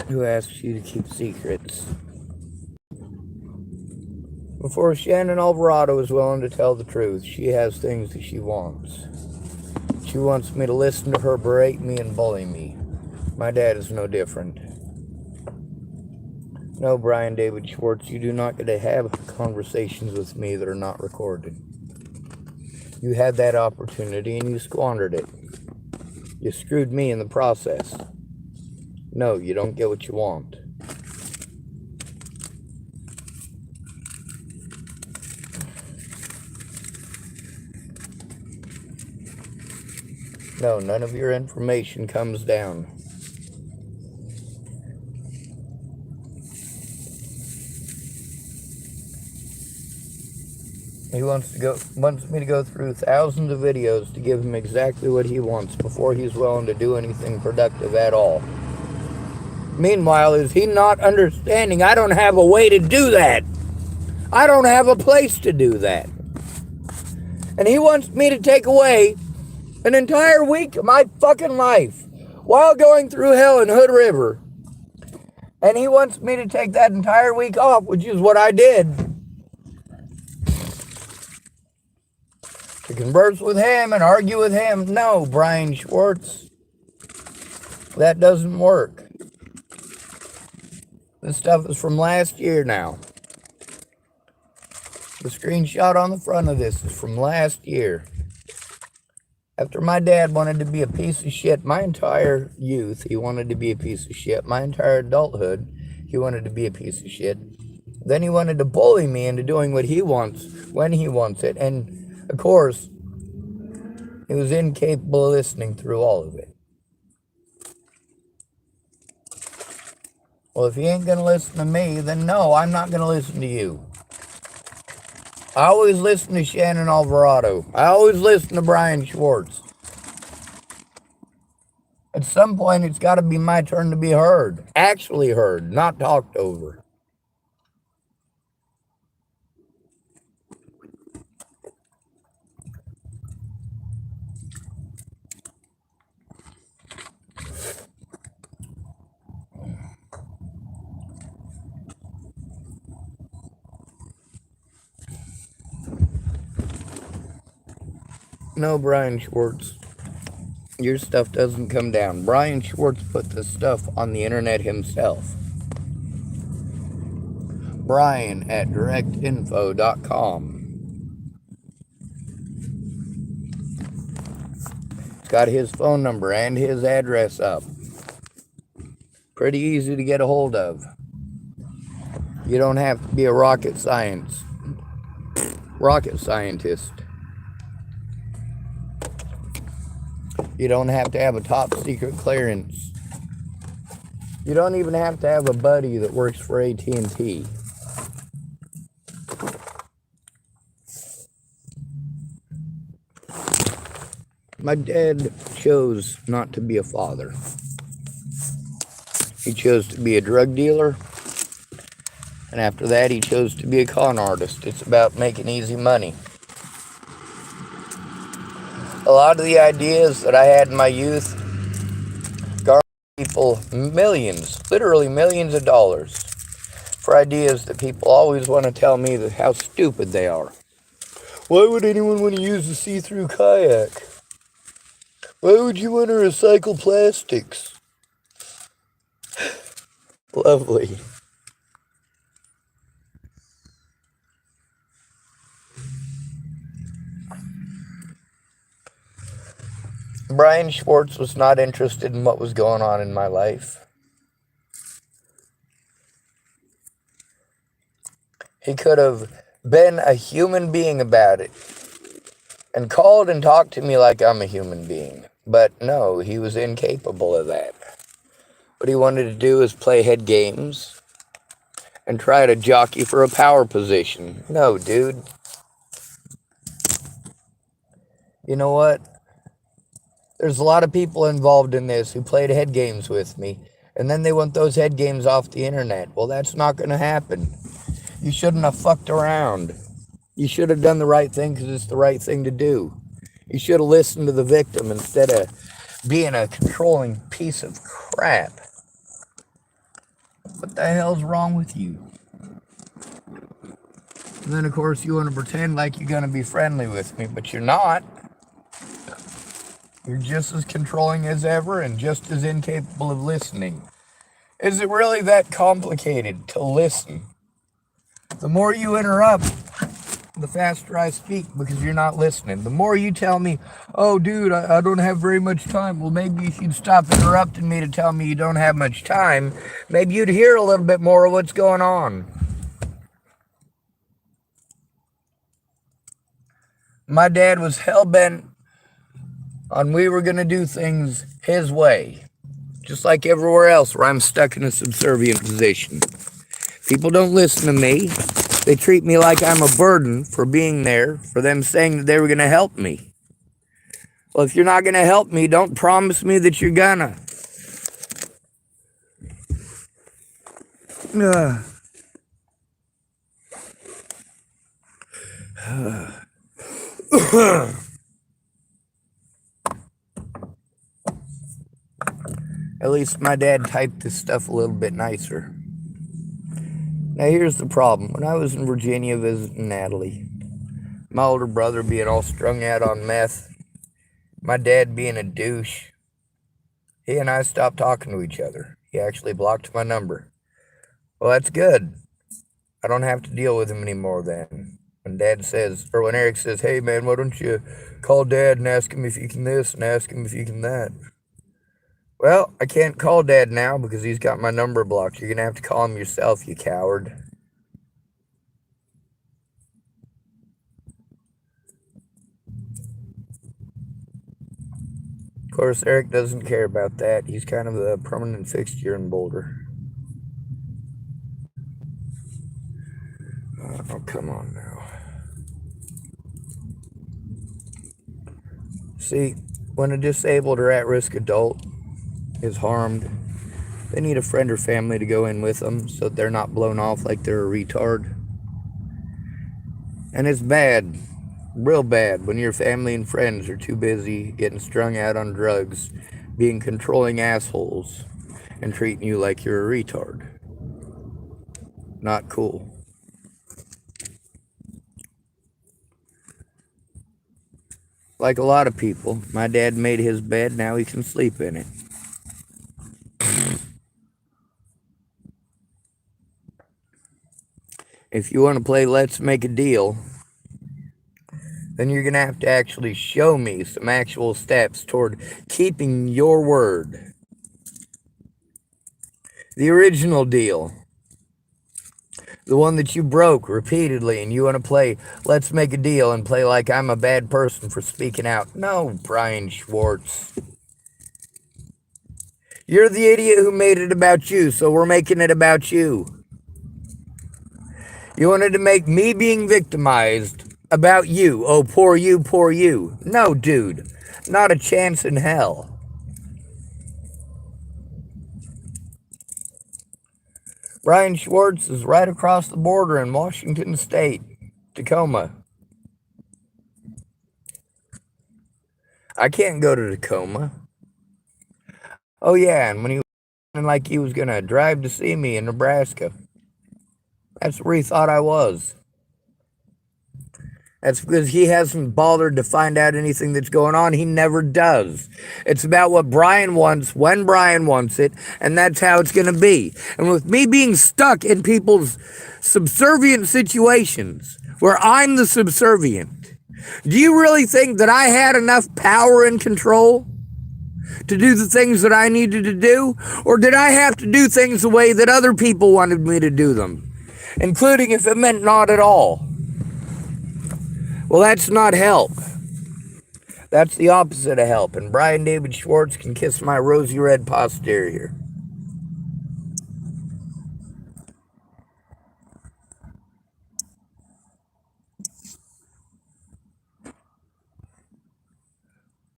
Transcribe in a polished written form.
who asks you to keep secrets. Before Shannon Alvarado is willing to tell the truth, she has things that she wants. She wants me to listen to her berate me and bully me. My dad is no different. No, Brian David Schwartz, you do not get to have conversations with me that are not recorded. You had that opportunity and you squandered it. You screwed me in the process. No, you don't get what you want. No, none of your information comes down. He wants me to go through thousands of videos to give him exactly what he wants before he's willing to do anything productive at all. Meanwhile, is he not understanding I don't have a way to do that? I don't have a place to do that. And he wants me to take away an entire week of my fucking life while going through hell in Hood River. And he wants me to take that entire week off, which is what I did, to converse with him and argue with him. No, Brian Schwartz, that doesn't work. This stuff is from last year now. The screenshot on the front of this is from last year. After my dad wanted to be a piece of shit my entire youth, he wanted to be a piece of shit. My entire adulthood, he wanted to be a piece of shit. Then he wanted to bully me into doing what he wants, when he wants it. And, of course, he was incapable of listening through all of it. Well, if he ain't going to listen to me, then no, I'm not going to listen to you. I always listen to Shannon Alvarado. I always listen to Brian Schwartz. At some point, it's got to be my turn to be heard. Actually heard, not talked over. No, Brian Schwartz, your stuff doesn't come down. Brian Schwartz put this stuff on the internet himself. Brian at directinfo.com. It's got his phone number and his address up. Pretty easy to get a hold of. You don't have to be a rocket scientist. You don't have to have a top secret clearance. You don't even have to have a buddy that works for AT&T. My dad chose not to be a father. He chose to be a drug dealer. And after that, he chose to be a con artist. It's about making easy money. A lot of the ideas that I had in my youth garnered people millions, literally millions of dollars for ideas that people always want to tell me that how stupid they are. Why would anyone want to use a see-through kayak? Why would you want to recycle plastics? Lovely. Brian Schwartz was not interested in what was going on in my life. He could have been a human being about it and called and talked to me like I'm a human being. But no, he was incapable of that. What he wanted to do is play head games and try to jockey for a power position. No, dude. You know what? There's a lot of people involved in this who played head games with me, and then they want those head games off the internet. Well, that's not going to happen. You shouldn't have fucked around. You should have done the right thing because it's the right thing to do. You should have listened to the victim instead of being a controlling piece of crap. What the hell's wrong with you? And then, of course, you want to pretend like you're going to be friendly with me, but you're not. You're just as controlling as ever and just as incapable of listening. Is it really that complicated to listen? The more you interrupt, the faster I speak because you're not listening. The more you tell me, oh, dude, I don't have very much time. Well, maybe if you'd stop interrupting me to tell me you don't have much time, maybe you'd hear a little bit more of what's going on. My dad was hell-bent on we were going to do things his way. Just like everywhere else where I'm stuck in a subservient position. People don't listen to me. They treat me like I'm a burden for being there, for them saying that they were going to help me. Well, if you're not going to help me, don't promise me that you're gonna. At least my dad typed this stuff a little bit nicer. Now here's the problem. When I was in Virginia visiting Natalie, my older brother being all strung out on meth, my dad being a douche, he and I stopped talking to each other. He actually blocked my number. Well, that's good. I don't have to deal with him anymore then. When Dad says, or when Eric says, hey man, why don't you call Dad and ask him if you can this and ask him if you can that? Well, I can't call Dad now because he's got my number blocked. You're going to have to call him yourself, you coward. Of course, Eric doesn't care about that. He's kind of a permanent fixture in Boulder. Oh, come on now. See, when a disabled or at-risk adult is harmed, they need a friend or family to go in with them so that they're not blown off like they're a retard. And it's bad, real bad, when your family and friends are too busy getting strung out on drugs, being controlling assholes, and treating you like you're a retard. Not cool. Like a lot of people, my dad made his bed, now he can sleep in it. If you want to play Let's Make a Deal, then you're going to have to actually show me some actual steps toward keeping your word. The original deal. The one that you broke repeatedly, and you want to play Let's Make a Deal and play like I'm a bad person for speaking out. No, Brian Schwartz. You're the idiot who made it about you, so we're making it about you. You wanted to make me being victimized about you. Oh, poor you, poor you. No, dude. Not a chance in hell. Brian Schwartz is right across the border in Washington State, Tacoma. I can't go to Tacoma. Oh, yeah, and when he was like he was going to drive to see me in Nebraska. That's where he thought I was. That's because he hasn't bothered to find out anything that's going on. He never does. It's about what Brian wants, when Brian wants it, and that's how it's going to be. And with me being stuck in people's subservient situations, where I'm the subservient, do you really think that I had enough power and control to do the things that I needed to do? Or did I have to do things the way that other people wanted me to do them? Including if it meant not at all. Well, that's not help. That's the opposite of help. And Brian David Schwartz can kiss my rosy red posterior.